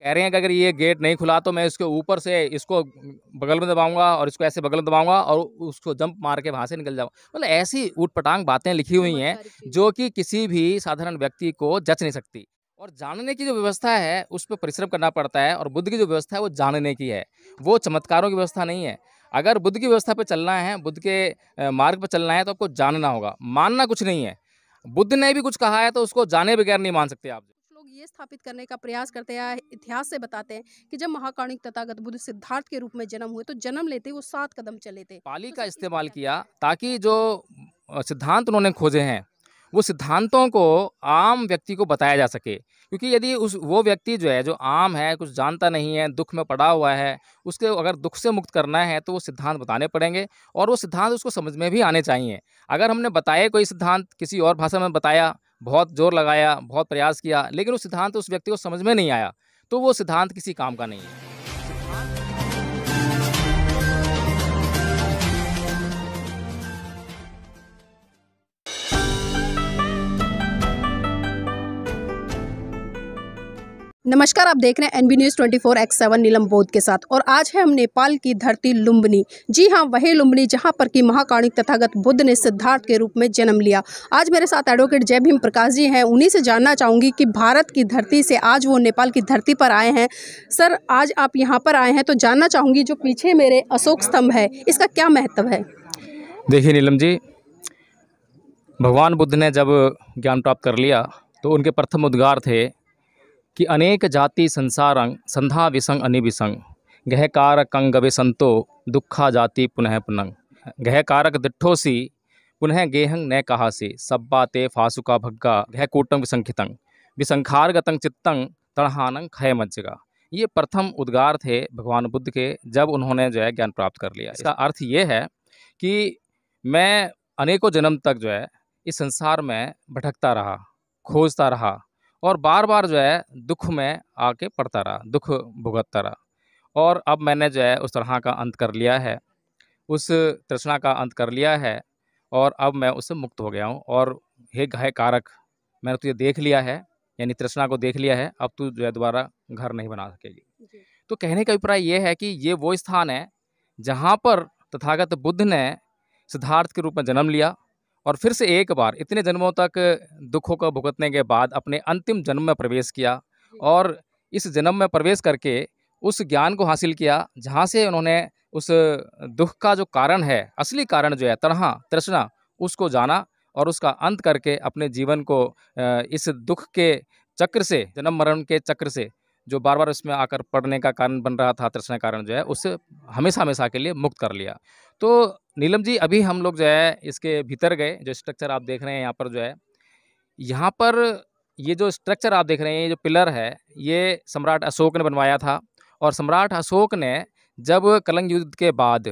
कह रहे हैं कि अगर ये गेट नहीं खुला तो मैं इसके ऊपर से इसको बगल में दबाऊंगा और इसको ऐसे बगल में दबाऊंगा और उसको जंप मार के वहां से निकल जाऊंगा। मतलब ऐसी ऊटपटांग बातें लिखी हुई हैं जो कि किसी भी साधारण व्यक्ति को जच नहीं सकती। और जानने की जो व्यवस्था है उस पर परिश्रम करना पड़ता है, और बुद्ध की जो व्यवस्था है वो जानने की है, वो चमत्कारों की व्यवस्था नहीं है। अगर बुद्ध की व्यवस्था पे चलना है, बुद्ध के मार्ग पर चलना है, तो आपको जानना होगा, मानना कुछ नहीं है। बुद्ध ने भी कुछ कहा है तो उसको जाने बगैर नहीं मान सकते आप। कुछ लोग ये स्थापित करने का प्रयास करते हैं, इतिहास से बताते हैं कि जब महाकाणिक तथागत बुद्ध सिद्धार्थ के रूप में जन्म हुए तो जन्म लेते वो 7 कदम चले थे। पाली तो का सर इस पर इस्तेमाल क्या किया ताकि जो सिद्धांत उन्होंने खोजे हैं वो सिद्धांतों को आम व्यक्ति को बताया जा सके। क्योंकि यदि उस वो व्यक्ति जो है, जो आम है, कुछ जानता नहीं है, दुख में पड़ा हुआ है, उसके अगर दुख से मुक्त करना है तो वो सिद्धांत बताने पड़ेंगे, और वो सिद्धांत उसको समझ में भी आने चाहिए। अगर हमने बताए कोई सिद्धांत किसी और भाषा में बताया, बहुत जोर लगाया, बहुत प्रयास किया, लेकिन वो सिद्धांत उस व्यक्ति को समझ में नहीं आया, तो वो सिद्धांत किसी काम का नहीं है। नमस्कार, आप देख रहे हैं एनबी न्यूज़ 24x7 नीलम बौद्ध के साथ। और आज है हम नेपाल की धरती लुम्बिनी। जी हाँ, वही लुम्बिनी जहाँ पर कि महाकाणिक तथागत बुद्ध ने सिद्धार्थ के रूप में जन्म लिया। आज मेरे साथ एडवोकेट जय भीम प्रकाश जी हैं, उन्हीं से जानना चाहूँगी कि भारत की धरती से आज वो नेपाल की धरती पर आए हैं। सर, आज आप यहाँ पर आए हैं तो जानना चाहूँगी जो पीछे मेरे अशोक स्तंभ है, इसका क्या महत्व है? देखिए नीलम जी, भगवान बुद्ध ने जब ज्ञान प्राप्त कर लिया तो उनके प्रथम उद्गार थे कि अनेक जाति संसारं संधा विसंग अनिविसंग गह कारक गवे संतो दुखा जाति पुनः पुनंग गह कारक दिठोसी पुनः गेहंग न कहासी सब्बा ते फासुका भग्गा गह कूटम विसंखितंग विसंखार गतंग चित्तंग तड़हानंग खय मज्जगा। ये प्रथम उद्गार थे भगवान बुद्ध के जब उन्होंने जो है ज्ञान प्राप्त कर लिया। इसका अर्थ ये है कि मैं अनेकों जन्म तक जो है इस संसार में भटकता रहा, खोजता रहा, और बार बार जो है दुख में आके पड़ता रहा, दुख भुगतता रहा। और अब मैंने जो है उस तरह का अंत कर लिया है, उस तृष्णा का अंत कर लिया है, और अब मैं उससे मुक्त हो गया हूँ। और हे घय कारक, मैंने तुझे देख लिया है, यानी तृष्णा को देख लिया है, अब तू जो है दोबारा घर नहीं बना सकेगी। तो कहने का अभिप्राय ये है कि ये वो स्थान है जहाँ पर तथागत बुद्ध ने सिद्धार्थ के रूप में जन्म लिया, और फिर से एक बार इतने जन्मों तक दुखों को भुगतने के बाद अपने अंतिम जन्म में प्रवेश किया, और इस जन्म में प्रवेश करके उस ज्ञान को हासिल किया जहाँ से उन्होंने उस दुख का जो कारण है, असली कारण जो है तणहा तृष्णा, उसको जाना, और उसका अंत करके अपने जीवन को इस दुख के चक्र से, जन्म मरण के चक्र से, जो बार बार उसमें आकर पड़ने का कारण बन रहा था, तृष्णा कारण जो है, उससे हमेशा हमेशा के लिए मुक्त कर लिया। तो नीलम जी, अभी हम लोग जो है इसके भीतर गए, जो स्ट्रक्चर आप देख रहे हैं यहाँ पर जो है, यहाँ पर ये जो स्ट्रक्चर आप देख रहे हैं, ये जो पिलर है, ये सम्राट अशोक ने बनवाया था। और सम्राट अशोक ने जब कलिंग युद्ध के बाद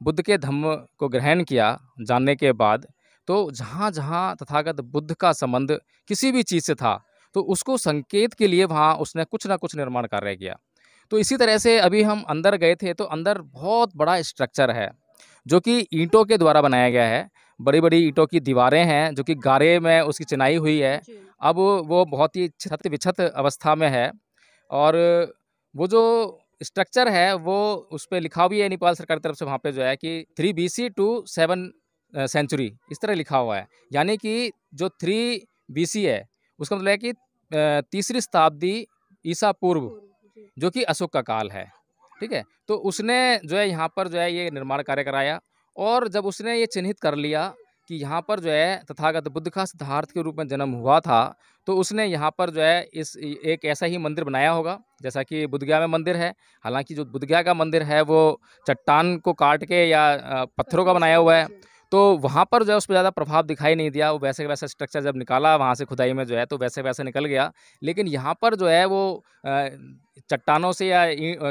बुद्ध के धम्म को ग्रहण किया, जानने के बाद, तो जहाँ जहाँ तथागत बुद्ध का संबंध किसी भी चीज़ से था, तो उसको संकेत के लिए वहाँ उसने कुछ ना कुछ निर्माण कार्य किया। तो इसी तरह से अभी हम अंदर गए थे, तो अंदर बहुत बड़ा स्ट्रक्चर है जो कि ईंटों के द्वारा बनाया गया है। बड़ी बड़ी ईंटों की दीवारें हैं जो कि गारे में उसकी चिनाई हुई है। अब वो बहुत ही क्षत विक्षत अवस्था में है, और वो जो स्ट्रक्चर है वो उस पर लिखा भी है नेपाल सरकार की तरफ से, वहाँ पे जो है कि 3 BC टू 7 सेंचुरी, इस तरह लिखा हुआ है। यानी कि जो 3 BC है उसका मतलब है कि तीसरी शताब्दी ईसा पूर्व, जो कि अशोक का काल है। ठीक है, तो उसने जो है यहाँ पर जो है ये निर्माण कार्य कराया, और जब उसने ये चिन्हित कर लिया कि यहाँ पर जो है तथागत बुद्ध का सिद्धार्थ के रूप में जन्म हुआ था, तो उसने यहाँ पर जो है इस एक ऐसा ही मंदिर बनाया होगा जैसा कि बुद्धगया में मंदिर है। हालांकि जो बुद्धगया का मंदिर है वो चट्टान को काट के या पत्थरों का बनाया हुआ है, तो वहाँ पर जो है उस पर ज़्यादा प्रभाव दिखाई नहीं दिया। वो वैसे वैसा स्ट्रक्चर जब निकाला वहाँ से खुदाई में जो है, तो वैसे वैसे निकल गया। लेकिन यहाँ पर जो है वो चट्टानों से या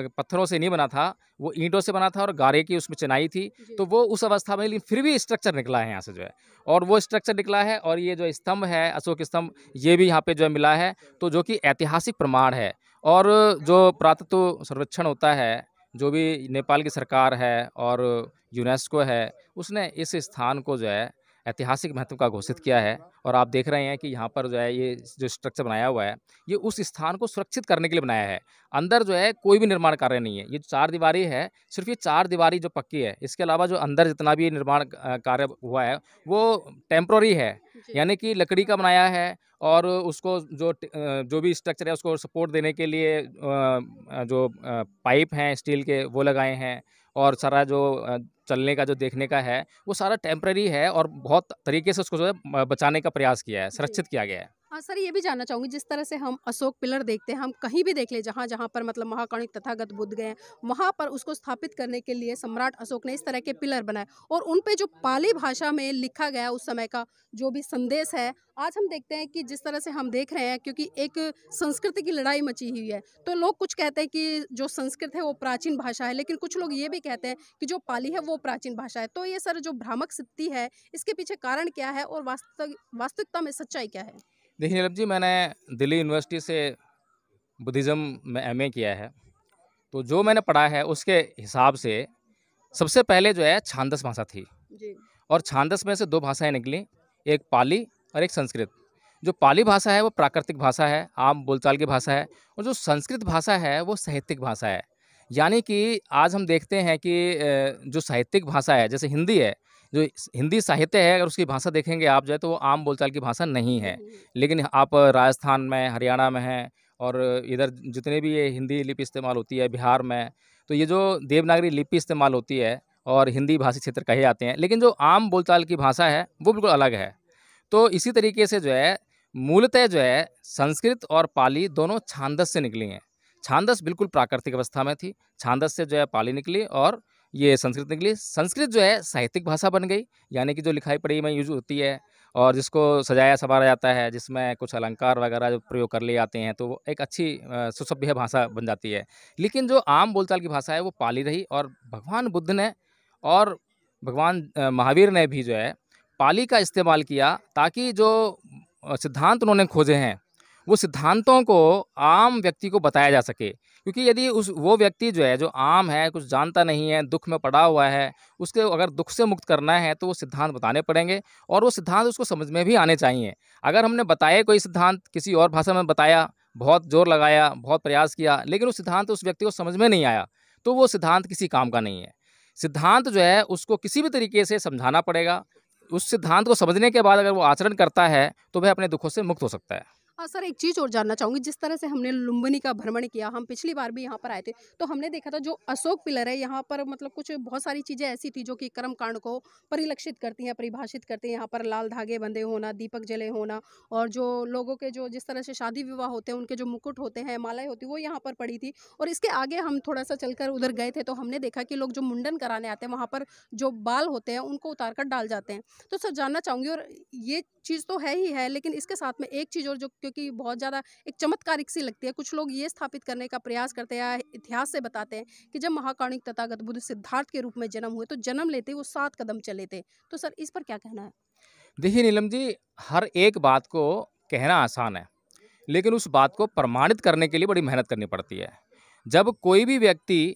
पत्थरों से नहीं बना था, वो ईंटों से बना था, और गारे की उसमें चिनाई थी। तो वो उस अवस्था में, लेकिन फिर भी स्ट्रक्चर निकला है यहाँ से जो है, और वो स्ट्रक्चर निकला है। और ये जो स्तंभ है, अशोक स्तंभ, ये भी यहाँ पे जो है मिला है, तो जो कि ऐतिहासिक प्रमाण है। और जो पुरातत्व सर्वेक्षण होता है, जो भी नेपाल की सरकार है और यूनेस्को है, उसने इस स्थान को जो है ऐतिहासिक महत्व का घोषित किया है। और आप देख रहे हैं कि यहाँ पर जो है ये जो स्ट्रक्चर बनाया हुआ है, ये उस स्थान को सुरक्षित करने के लिए बनाया है। अंदर जो है कोई भी निर्माण कार्य नहीं है। ये जो चारदीवारी है, सिर्फ़ ये चारदीवारी जो पक्की है, इसके अलावा जो अंदर जितना भी निर्माण कार्य हुआ है, वो टेम्पररी है। जी। यानी कि लकड़ी का बनाया है और उसको जो भी स्ट्रक्चर है उसको सपोर्ट देने के लिए जो पाइप हैं स्टील के वो लगाए हैं, और सारा जो चलने का जो देखने का है वो सारा टेम्पररी है, और बहुत तरीके से उसको जो है बचाने का प्रयास किया है, जी। संरक्षित किया गया है। हाँ सर, ये भी जानना चाहूँगी, जिस तरह से हम अशोक पिलर देखते हैं, हम कहीं भी देख लें जहाँ पर मतलब महाकाणिक तथागत बुद्ध गए हैं, वहाँ पर उसको स्थापित करने के लिए सम्राट अशोक ने इस तरह के पिलर बनाए और उन पे जो पाली भाषा में लिखा गया उस समय का जो भी संदेश है, आज हम देखते हैं कि जिस तरह से हम देख रहे हैं, क्योंकि एक संस्कृति की लड़ाई मची हुई है, तो लोग कुछ कहते हैं कि जो संस्कृत है वो प्राचीन भाषा है, लेकिन कुछ लोग ये भी कहते हैं कि जो पाली है वो प्राचीन भाषा है। तो ये सर जो भ्रामक स्थिति है, इसके पीछे कारण क्या है और वास्तविकता में सच्चाई क्या है? देखिए नीलम जी, मैंने दिल्ली यूनिवर्सिटी से बुद्धिज़्म में एमए किया है। तो जो मैंने पढ़ा है उसके हिसाब से सबसे पहले जो है छांदस भाषा थी, जी। और छांदस में से 2 भाषाएँ निकली, एक पाली और एक संस्कृत। जो पाली भाषा है वो प्राकृतिक भाषा है, आम बोलचाल की भाषा है, और जो संस्कृत भाषा है वो साहित्यिक भाषा है। यानी कि आज हम देखते हैं कि जो साहित्यिक भाषा है, जैसे हिंदी है, जो हिंदी साहित्य है, अगर उसकी भाषा देखेंगे आप जो है तो वो आम बोलचाल की भाषा नहीं है। लेकिन आप राजस्थान में, हरियाणा में हैं, और इधर जितने भी ये हिंदी लिपि इस्तेमाल होती है बिहार में, तो ये जो देवनागरी लिपि इस्तेमाल होती है और हिंदी भाषी क्षेत्र कहे जाते हैं, लेकिन जो आम बोलचाल की भाषा है वो बिल्कुल अलग है। तो इसी तरीके से जो है मूलतः जो है संस्कृत और पाली दोनों छांदस से निकली हैं। छांदस बिल्कुल प्राकृतिक अवस्था में थी, छांदस से जो है पाली निकली और ये संस्कृत निकली। संस्कृत जो है साहित्यिक भाषा बन गई, यानी कि जो लिखाई पढ़ी में यूज़ होती है और जिसको सजाया संवारा जाता है, जिसमें कुछ अलंकार वगैरह जो प्रयोग कर लिए जाते हैं, तो वो एक अच्छी सुसभ्य भाषा बन जाती है। लेकिन जो आम बोलचाल की भाषा है वो पाली रही, और भगवान बुद्ध ने और भगवान महावीर ने भी जो है पाली का इस्तेमाल किया, ताकि जो सिद्धांत उन्होंने खोजे हैं वो सिद्धांतों को आम व्यक्ति को बताया जा सके। क्योंकि यदि वो व्यक्ति जो है, जो आम है, कुछ जानता नहीं है, दुख में पड़ा हुआ है, उसके अगर दुख से मुक्त करना है तो वो सिद्धांत बताने पड़ेंगे, और वो सिद्धांत उसको समझ में भी आने चाहिए। अगर हमने बताए कोई सिद्धांत किसी और भाषा में बताया, बहुत जोर लगाया, बहुत प्रयास किया, लेकिन वो सिद्धांत उस व्यक्ति को समझ में नहीं आया, तो वो सिद्धांत किसी काम का नहीं है। सिद्धांत जो है उसको किसी भी तरीके से समझाना पड़ेगा। उस सिद्धांत को समझने के बाद अगर वो आचरण करता है तो वह अपने दुखों से मुक्त हो सकता है। हाँ सर, एक चीज़ और जानना चाहूँगी, जिस तरह से हमने लुम्बिनी का भ्रमण किया, हम पिछली बार भी यहाँ पर आए थे, तो हमने देखा था जो अशोक पिलर है यहाँ पर मतलब कुछ बहुत सारी चीज़ें ऐसी थी जो कि कर्मकांड को परिलक्षित करती हैं, परिभाषित करती हैं। यहाँ पर लाल धागे बंधे होना, दीपक जले होना, और जो लोगों के जो जिस तरह से शादी विवाह होते हैं उनके जो मुकुट होते हैं, मालाएं होती वो यहाँ पर पड़ी थी। और इसके आगे हम थोड़ा सा चलकर उधर गए थे तो हमने देखा कि लोग जो मुंडन कराने आते हैं वहाँ पर जो बाल होते हैं उनको उतार कर डाल जाते हैं। तो सर जानना चाहूँगी, और ये चीज़ तो है ही है, लेकिन इसके साथ में एक चीज़ और जो क्योंकि बहुत ज़्यादा एक चमत्कारिक सी लगती है, कुछ लोग ये स्थापित करने का प्रयास करते हैं या इतिहास से बताते हैं कि जब महाकाणिक तथागत बुद्ध सिद्धार्थ के रूप में जन्म हुए तो जन्म लेते ही वो 7 कदम चले थे। तो सर इस पर क्या कहना है? देखिए नीलम जी, हर एक बात को कहना आसान है, लेकिन उस बात को प्रमाणित करने के लिए बड़ी मेहनत करनी पड़ती है। जब कोई भी व्यक्ति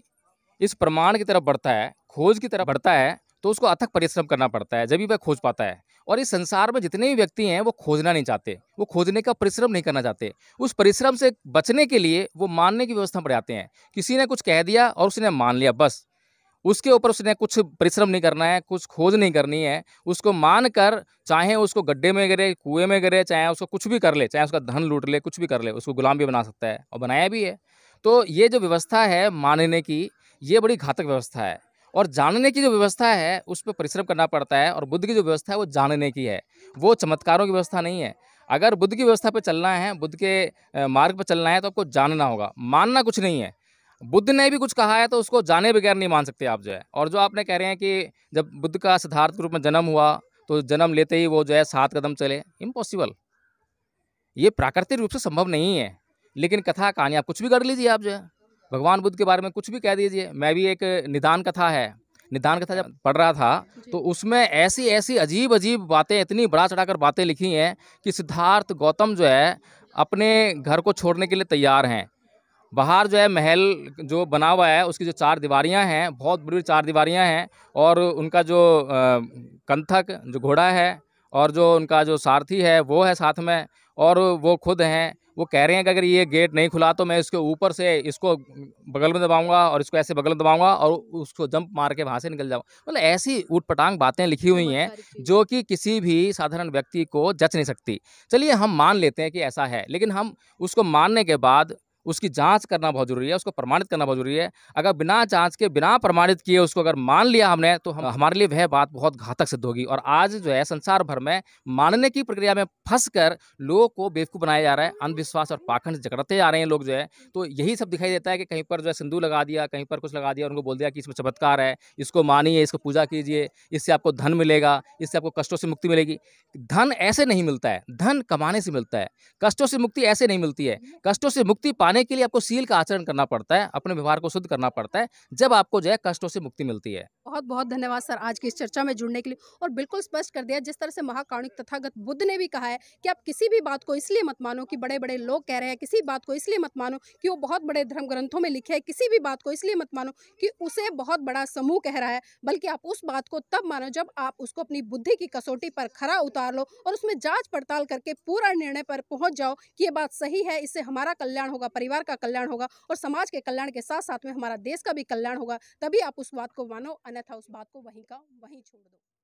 इस प्रमाण की तरफ बढ़ता है, खोज की तरफ बढ़ता है, तो उसको अथक परिश्रम करना पड़ता है, जब ही वह खोज पाता है। और इस संसार में जितने भी व्यक्ति हैं वो खोजना नहीं चाहते, वो खोजने का परिश्रम नहीं करना चाहते। उस परिश्रम से बचने के लिए वो मानने की व्यवस्था पर आते हैं। किसी ने कुछ कह दिया और उसने मान लिया, बस उसके ऊपर उसने कुछ परिश्रम नहीं करना है, कुछ खोज नहीं करनी है। उसको मानकर, चाहे उसको गड्ढे में गिरे, कुएँ में गिरे, चाहे उसको कुछ भी कर ले, चाहे उसका धन लूट ले, कुछ भी कर ले, उसको गुलाम भी बना सकता है, और बनाया भी है। तो ये जो व्यवस्था है मानने की, ये बड़ी घातक व्यवस्था है। और जानने की जो व्यवस्था है उस पे परिश्रम करना पड़ता है, और बुद्ध की जो व्यवस्था है वो जानने की है, वो चमत्कारों की व्यवस्था नहीं है। अगर बुद्ध की व्यवस्था पे चलना है, बुद्ध के मार्ग पे चलना है, तो आपको जानना होगा, मानना कुछ नहीं है। बुद्ध ने भी कुछ कहा है तो उसको जाने बगैर नहीं मान सकते आप जो है। और जो आपने कह रहे हैं कि जब बुद्ध का सिद्धार्थ के रूप में जन्म हुआ तो जन्म लेते ही वो जो है 7 कदम चले, इम्पॉसिबल। ये प्राकृतिक रूप से संभव नहीं है। लेकिन कथा कहानी आप कुछ भी कर लीजिए, आप जो है भगवान बुद्ध के बारे में कुछ भी कह दीजिए। मैं भी एक निदान कथा है, निदान कथा जब पढ़ रहा था तो उसमें ऐसी ऐसी अजीब अजीब बातें, इतनी बढ़ा चढ़ाकर बातें लिखी हैं कि सिद्धार्थ गौतम जो है अपने घर को छोड़ने के लिए तैयार हैं, बाहर जो है महल जो बना हुआ है उसकी जो चार दीवारियां हैं, बहुत बड़ी चार दीवारियां हैं, और उनका जो कंथक जो घोड़ा है और जो उनका जो सारथी है वो है साथ में, और वो खुद हैं। वो कह रहे हैं कि अगर ये गेट नहीं खुला तो मैं इसके ऊपर से इसको बगल में दबाऊंगा और इसको ऐसे बगल में दबाऊंगा और उसको जंप मार के वहां से निकल जाऊंगा। मतलब ऐसी ऊटपटांग बातें लिखी हुई हैं जो कि किसी भी साधारण व्यक्ति को जच नहीं सकती। चलिए हम मान लेते हैं कि ऐसा है, लेकिन हम उसको मानने के बाद उसकी जांच करना बहुत ज़रूरी है, उसको प्रमाणित करना बहुत ज़रूरी है। अगर बिना जांच के, बिना प्रमाणित किए उसको अगर मान लिया हमने, तो हमारे लिए वह बात बहुत घातक सिद्ध होगी। और आज जो है संसार भर में मानने की प्रक्रिया में फंसकर लोगों को बेवकूफ़ बनाया जा रहा है, अंधविश्वास और पाखंड से जकड़ते जा रहे हैं लोग जो है। तो यही सब दिखाई देता है कि कहीं पर जो है सिंदूर लगा दिया, कहीं पर कुछ लगा दिया, उनको बोल दिया कि इसमें चमत्कार है, इसको मानिए, इसको पूजा कीजिए, इससे आपको धन मिलेगा, इससे आपको कष्टों से मुक्ति मिलेगी। धन ऐसे नहीं मिलता है, धन कमाने से मिलता है। कष्टों से मुक्ति ऐसे नहीं मिलती है। कष्टों से मुक्ति पाने के लिए आपको शील का आचरण करना पड़ता है, अपने व्यवहार को शुद्ध करना पड़ता है, जब आपको जो है कष्टों से मुक्ति मिलती है। बहुत बहुत धन्यवाद सर आज की इस चर्चा में जुड़ने के लिए, और बिल्कुल स्पष्ट कर दिया जिस तरह से महाकारुणिक तथागत बुद्ध ने भी कहा है कि आप किसी भी बात को इसलिए मत मानो कि बड़े बड़े लोग कह रहे हैं, किसी बात को इसलिए मत मानो कि वो बहुत बड़े धर्म ग्रंथों में लिखे है, किसी भी बात को इसलिए मत मानो कि उसे बहुत बड़ा समूह कह रहा है, बल्कि आप उस बात को तब मानो जब आप उसको अपनी बुद्धि की कसौटी पर खरा उतार लो और उसमें जांच पड़ताल करके पूरा निर्णय पर पहुंच जाओ कि ये बात सही है, इससे हमारा कल्याण होगा, परिवार का कल्याण होगा और समाज के कल्याण के साथ साथ में हमारा देश का भी कल्याण होगा। तभी आप उस बात को मानो, अन्यथा उस बात को वहीं का वहीं छोड़ दो।